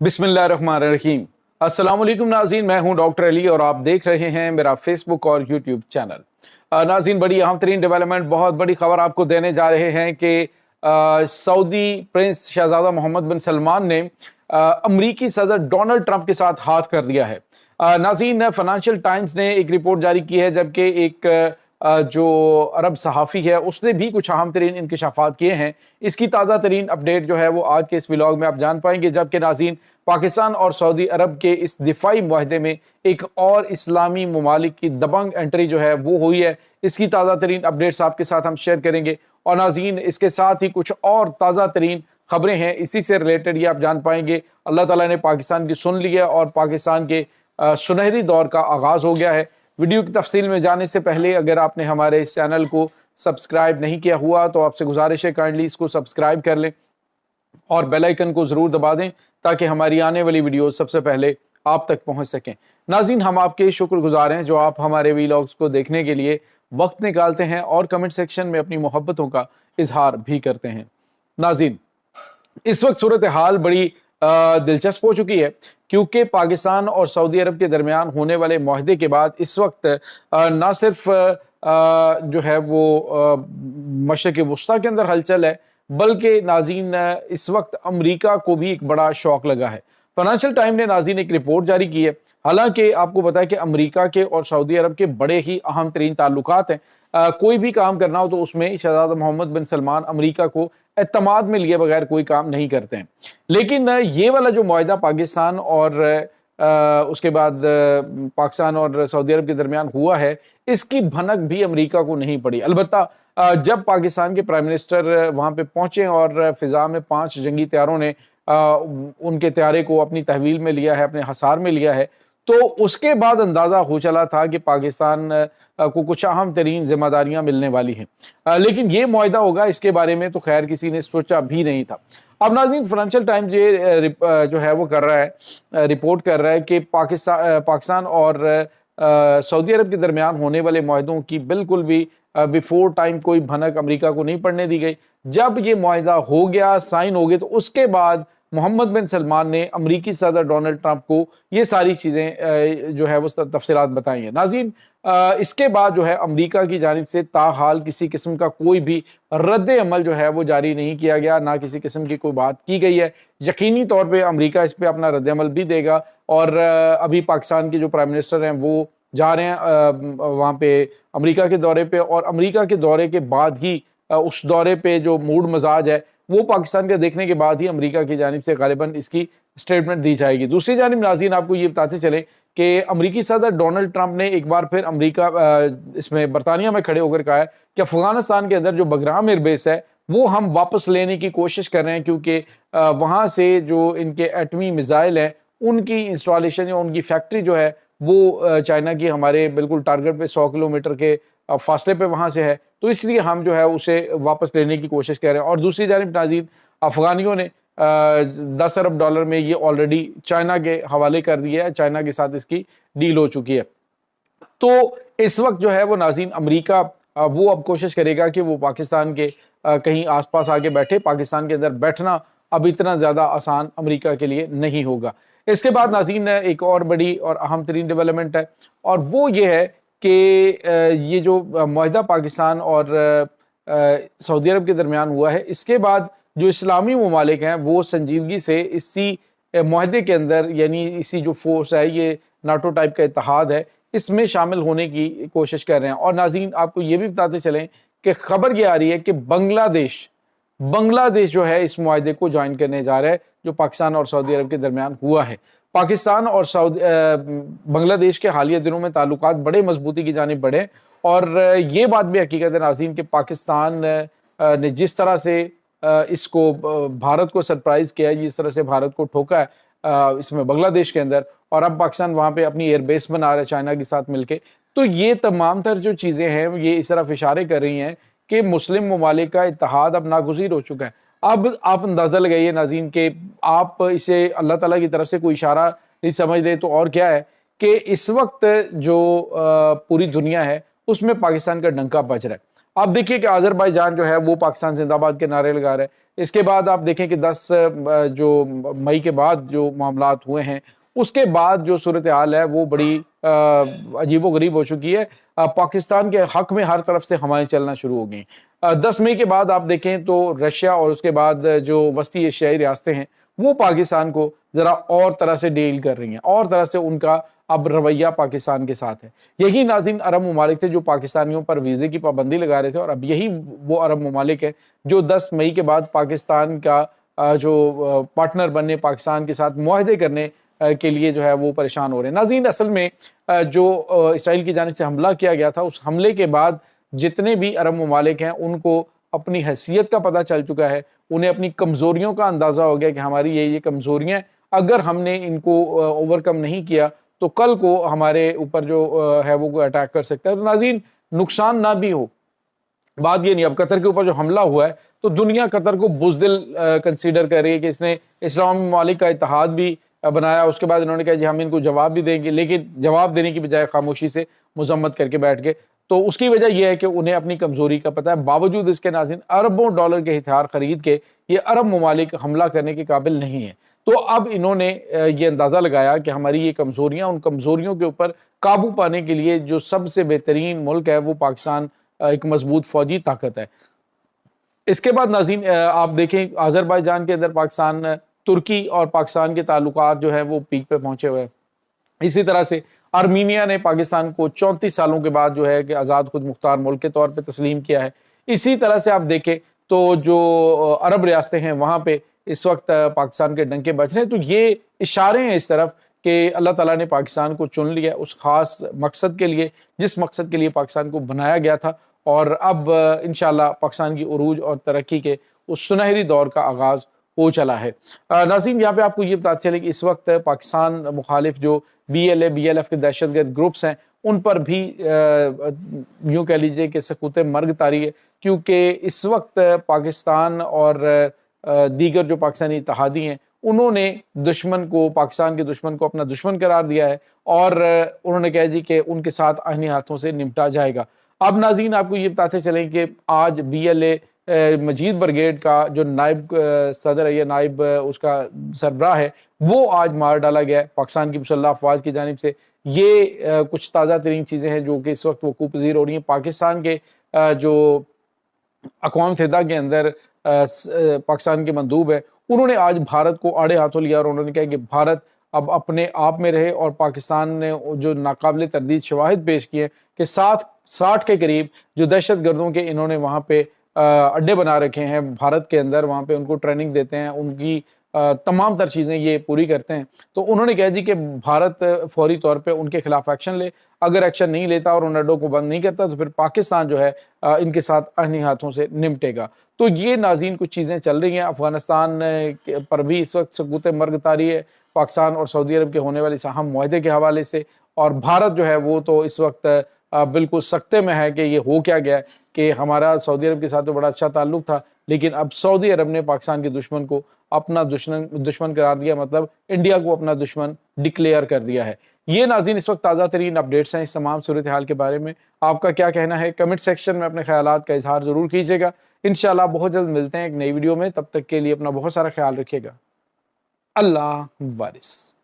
बिस्मिल्लाहिर्रहमानिर्रहीम। अस्सलाम वालेकुम नाज़रीन, मैं हूं डॉक्टर अली और आप देख रहे हैं मेरा फेसबुक और यूट्यूब चैनल। नाज़रीन, बड़ी अहम तरीन डेवलपमेंट, बहुत बड़ी खबर आपको देने जा रहे हैं कि सऊदी प्रिंस शहजादा मोहम्मद बिन सलमान ने अमरीकी सदर डोनाल्ड ट्रंप के साथ हाथ कर दिया है। नाज़रीन, फाइनेंशियल टाइम्स ने एक रिपोर्ट जारी की है, जबकि एक जो अरब सहाफ़ी है उसने भी कुछ अहम तरीन इंकशाफात किए हैं। इसकी ताज़ा तरीन अपडेट जो है वो आज के इस व्लॉग में आप जान पाएंगे। जबकि नाज़रीन, पाकिस्तान और सऊदी अरब के इस दिफाई मुआहदे में एक और इस्लामी ममालिक की दबंग एंट्री जो है वो हुई है। इसकी ताज़ा तरीन अपडेट्स आपके साथ हम शेयर करेंगे। और नाज़रीन, इसके साथ ही कुछ और ताज़ा तरीन खबरें हैं, इसी से रिलेटेड ये आप जान पाएंगे। अल्लाह ताला ने पाकिस्तान की सुन ली है और पाकिस्तान के सुनहरी दौर का आगाज़ हो गया है। वीडियो की तफसील में जाने से पहले अगर आपने हमारे इस चैनल को सब्सक्राइब नहीं किया हुआ तो आपसे गुजारिश है काइंडली इसको सब्सक्राइब कर लें और बेल आइकन को ज़रूर दबा दें ताकि हमारी आने वाली वीडियो सबसे पहले आप तक पहुंच सकें। नाज़रीन, हम आपके शुक्रगुजार हैं जो आप हमारे वीलॉग्स को देखने के लिए वक्त निकालते हैं और कमेंट सेक्शन में अपनी मोहब्बतों का इजहार भी करते हैं। नाज़रीन, इस वक्त सूरत हाल बड़ी दिलचस्प हो चुकी है, क्योंकि पाकिस्तान और सऊदी अरब के दरमियान होने वाले मुआहदे के बाद इस वक्त ना सिर्फ जो है वो मशरिक़ वुस्ता के अंदर हलचल है, बल्कि नाज़रीन इस वक्त अमरीका को भी एक बड़ा शौक लगा है। फाइनेंशियल टाइम ने नाज़रीन एक रिपोर्ट जारी की है। हालांकि आपको पता है कि अमरीका के और सऊदी अरब के बड़े ही अहम तरीन ताल्लुकात हैं। कोई भी काम करना हो तो उसमें शहजादा मोहम्मद बिन सलमान अमरीका को एतमाद में लिए बगैर कोई काम नहीं करते हैं। लेकिन ये वाला जो मुआहदा पाकिस्तान और उसके बाद पाकिस्तान और सऊदी अरब के दरमियान हुआ है, इसकी भनक भी अमेरिका को नहीं पड़ी। अलबत्ता जब पाकिस्तान के प्राइम मिनिस्टर वहाँ पे पहुँचे और फ़िज़ा में 5 जंगी तैयारों ने उनके तैयारे को अपनी तहवील में लिया है, अपने हसार में लिया है, तो उसके बाद अंदाज़ा हो चला था कि पाकिस्तान को कुछ अहम तरीन जिम्मेदारियाँ मिलने वाली हैं। लेकिन ये मुआहदा होगा, इसके बारे में तो खैर किसी ने सोचा भी नहीं था। अब नाज़रीन, फाइनेंशियल टाइम्स ये जो है वो कर रहा है, रिपोर्ट कर रहा है कि पाकिस्तान और सऊदी अरब के दरमियान होने वाले मुआहदों की बिल्कुल भी बिफोर टाइम कोई भनक अमेरिका को नहीं पड़ने दी गई। जब ये मुआहदा हो गया, साइन हो गए, तो उसके बाद मोहम्मद बिन सलमान ने अमरीकी सदर डोनाल्ड ट्रंप को ये सारी चीज़ें जो है वो तफसीलात बताई हैं। नाज़रीन, इसके बाद जो है अमरीका की जानिब से ताहाल किसी किस्म का कोई भी रद्द अमल जो है वो जारी नहीं किया गया, ना किसी किस्म की कोई बात की गई है। यकीनी तौर पे अमरीका इस पर अपना रद्द अमल भी देगा। और अभी पाकिस्तान के जो प्राइम मिनिस्टर हैं वो जा रहे हैं वहाँ पे अमरीका के दौरे पे, और अमरीका के दौरे के बाद ही उस दौरे पे जो मूड मजाज है वो पाकिस्तान का देखने के बाद ही अमेरिका की जानिब से गालिबन इसकी स्टेटमेंट दी जाएगी। दूसरी जानिब नाज़रीन, आपको ये बताते चले कि अमरीकी सदर डोनाल्ड ट्रंप ने एक बार फिर अमरीका इसमें बरतानिया में खड़े होकर कहा है कि अफगानिस्तान के अंदर जो बगराम एयरबेस है वो हम वापस लेने की कोशिश कर रहे हैं, क्योंकि वहाँ से जो इनके एटमी मिसाइल हैं उनकी इंस्टॉलेशन या उनकी फैक्ट्री जो है वो चाइना की हमारे बिल्कुल टारगेट पे 100 किलोमीटर के फासले पे वहाँ से है, तो इसलिए हम जो है उसे वापस लेने की कोशिश कर रहे हैं। और दूसरी जानिब नाज़रीन, अफगानियों ने 10 अरब डॉलर में ये ऑलरेडी चाइना के हवाले कर दिया है, चाइना के साथ इसकी डील हो चुकी है। तो इस वक्त जो है वो नाज़रीन अमरीका वो अब कोशिश करेगा कि वो पाकिस्तान के कहीं आसपास आके बैठे। पाकिस्तान के अंदर बैठना अब इतना ज़्यादा आसान अमरीका के लिए नहीं होगा। इसके बाद नाज़रीन एक और बड़ी और अहम तरीन डेवलपमेंट है, और वो ये है कि ये जो मुआहदा पाकिस्तान और सऊदी अरब के दरमियान हुआ है, इसके बाद जो इस्लामी ममालिक हैं वो संजीदगी से इसी मुआहदे के अंदर, यानी इसी जो फोर्स है, ये नाटो टाइप का इत्तेहाद है, इसमें शामिल होने की कोशिश कर रहे हैं। और नाज़रीन, आपको ये भी बताते चलें कि खबर ये आ रही है कि बांग्लादेश जो है इस मुआहदे को ज्वाइन करने जा रहा है जो पाकिस्तान और सऊदी अरब के दरमियान हुआ है। पाकिस्तान और बांग्लादेश के हालिया दिनों में ताल्लुकात बड़े मजबूती की जानिब बढ़े, और ये बात भी हकीकत है नाज़रीन कि पाकिस्तान ने जिस तरह से इसको भारत को सरप्राइज़ किया है, जिस तरह से भारत को ठोका है इसमें बांग्लादेश के अंदर, और अब पाकिस्तान वहाँ पे अपनी एयरबेस बना रहा है चाइना के साथ मिलके, तो ये तमाम तर जो चीज़ें हैं ये इस तरफ इशारे कर रही हैं कि मुस्लिम ममालिक का इत्तेहाद अब नागुज़ीर हो चुका है। अब आप अंदाज़ा लगाइए नाज़रीन कि आप इसे अल्लाह ताला की तरफ से कोई इशारा नहीं समझ रहे तो और क्या है कि इस वक्त जो पूरी दुनिया है उसमें पाकिस्तान का डंका बज रहा है। آپ دیکھیے کہ آذربائیجان جو ہے وہ پاکستان زندہ باد کے نعرے لگا رہے ہیں۔ اس کے بعد آپ دیکھیں کہ 10 جو مئی کے بعد جو معاملات ہوئے ہیں، اس کے بعد جو صورتحال ہے وہ بڑی عجیب و غریب ہو چکی ہے۔ پاکستان کے حق میں ہر طرف سے ہوائیں چلنا شروع ہو گئیں۔ 10 مئی کے بعد آپ دیکھیں تو رشیا اور اس کے بعد جو وسطی ایشیائی ریاستیں ہیں وہ پاکستان کو ذرا اور طرح سے ڈیل کر رہی ہیں، اور طرح سے ان کا اب رویہ پاکستان کے ساتھ ہے۔ یہی ناظرین عرب ممالک تھے جو پاکستانیوں پر ویزے کی پابندی لگا رہے تھے، اور اب یہی وہ عرب ممالک ہیں جو 10 مئی کے بعد پاکستان کا جو پارٹنر بننے، پاکستان کے ساتھ معاہدے کرنے کے لیے جو ہے وہ پریشان ہو رہے ہیں۔ ناظرین اصل میں جو اسرائیل کی جانب سے حملہ کیا گیا تھا، اس حملے کے بعد جتنے بھی عرب ممالک ہیں ان کو اپنی حیثیت کا پتہ چل چکا ہے، انہیں اپنی کمزوریوں کا اندازہ ہو گیا کہ ہماری یہ کمزوریاں، اگر ہم نے ان کو اوورکم نہیں کیا تو کل کو ہمارے اوپر جو ہے وہ اٹیک کر سکتا ہے۔ تو ناظرین نقصان نہ بھی ہو، بات یہ نہیں، اب قطر کے اوپر جو حملہ ہوا ہے تو دنیا قطر کو بزدل کنسیڈر کر رہی ہے کہ اس نے اسلامی ممالک کا اتحاد بھی بنایا، اس کے بعد انہوں نے کہا جی ہم ان کو جواب بھی دیں گے، لیکن جواب دینے کی بجائے خاموشی سے مذمت کر کے بیٹھ گئے۔ تو اس کی وجہ یہ ہے کہ انہیں اپنی کمزوری کا پتہ ہے، باوجود اس کے ناظرین اربوں ڈالر کے ہتھیار خرید کے یہ عرب ممالک حملہ کرنے کے قابل نہیں ہیں۔ تو اب انہوں نے یہ اندازہ لگایا کہ ہماری یہ کمزوریاں، ان کمزوریوں کے اوپر قابو پانے کے لیے جو سب سے بہترین ملک ہے وہ پاکستان ایک مضبوط فوجی طاقت ہے۔ اس کے بعد ناظرین آپ دیکھیں آذربائیجان کے اندر پاکستان، ترکی اور پاکستان کے تعلقات جو ہیں وہ پیک پہ پہنچے ہوئے ہیں۔ اسی طرح سے آرمینیا نے پاکستان کو 34 سالوں کے بعد جو ہے کہ آزاد خود مختار ملک کے طور پہ تسلیم کیا ہے۔ اسی طرح سے آپ دیکھیں تو جو عرب ریاستیں ہیں وہاں پہ اس وقت پاکستان کے ڈنکے بج رہے ہیں۔ تو یہ اشارے ہیں اس طرف کہ اللہ تعالیٰ نے پاکستان کو چن لیا اس خاص مقصد کے لیے جس مقصد کے لیے پاکستان کو بنایا گیا تھا، اور اب انشاءاللہ پاکستان کی عروج اور ترقی کے اس سنہری دور کا آغاز ہو چلا ہے۔ ناظرین یہاں پہ آپ کو یہ بتاتے چلے کہ اس وقت پاکستان مخالف جو BLA BLF کے دہشت گرد گروپس ہیں ان پر بھی یوں کہہ لیجئے کہ سکوت مرگ طاری ہے، کیونکہ اس وقت پاکستان اور دیگر جو پاکستانی اتحادی ہیں انہوں نے دشمن کو، پاکستان کے دشمن کو اپنا دشمن قرار دیا ہے، اور انہوں نے کہا جی کہ ان کے ساتھ آہنی ہاتھوں سے نمٹا جائے گا۔ اب ناظرین آپ کو یہ بتاتے چلیں کہ آج BLA مجید بریگیڈ کا جو نائب صدر ہے یا نائب اس کا سربراہ ہے وہ آج مار ڈالا گیا ہے پاکستان کی مسلح افواج کی جانب سے۔ یہ کچھ تازہ ترین چیزیں ہیں جو کہ اس وقت وقوع پذیر ہو رہی ہیں۔ پاکستان کے جو اقوام متحدہ کے اندر پاکستان کے مندوب ہے انہوں نے آج بھارت کو آڑے ہاتھوں لیا، اور انہوں نے کہا کہ بھارت اب اپنے آپ میں رہے، اور پاکستان نے جو ناقابل تردید شواہد پیش کیے کہ 60 کے قریب جو دہشت گردوں کے انہوں نے وہاں پہ اڈے بنا رکھے ہیں بھارت کے اندر، وہاں پہ ان کو ٹریننگ دیتے ہیں، ان کی تمام تر چیزیں یہ پوری کرتے ہیں۔ تو انہوں نے کہہ دی کہ بھارت فوری طور پہ ان کے خلاف ایکشن لے، اگر ایکشن نہیں لیتا اور ان اڈوں کو بند نہیں کرتا تو پھر پاکستان جو ہے ان کے ساتھ آہنی ہاتھوں سے نمٹے گا۔ تو یہ ناظرین کچھ چیزیں چل رہی ہیں۔ افغانستان پر بھی اس وقت سکوت مرگ طاری ہے پاکستان اور سعودی عرب کے ہونے والے اہم معاہدے کے حوالے سے، اور بھارت جو ہے وہ تو اس وقت بالکل سکتے میں ہے کہ یہ ہو کیا گیا کہ ہمارا سعودی عرب کے ساتھ تو بڑا اچھا تعلق تھا، لیکن اب سعودی عرب نے پاکستان کے دشمن کو اپنا دشمن قرار دیا، مطلب انڈیا کو اپنا دشمن ڈکلیئر کر دیا ہے۔ یہ ناظرین اس وقت تازہ ترین اپڈیٹس ہیں اس تمام صورتحال کے بارے میں۔ آپ کا کیا کہنا ہے؟ کمنٹ سیکشن میں اپنے خیالات کا اظہار ضرور کیجیے گا۔ انشاءاللہ بہت جلد ملتے ہیں ایک نئی ویڈیو میں، تب تک کے لیے اپنا بہت سارا خیال رکھیے گا۔ اللہ وارث۔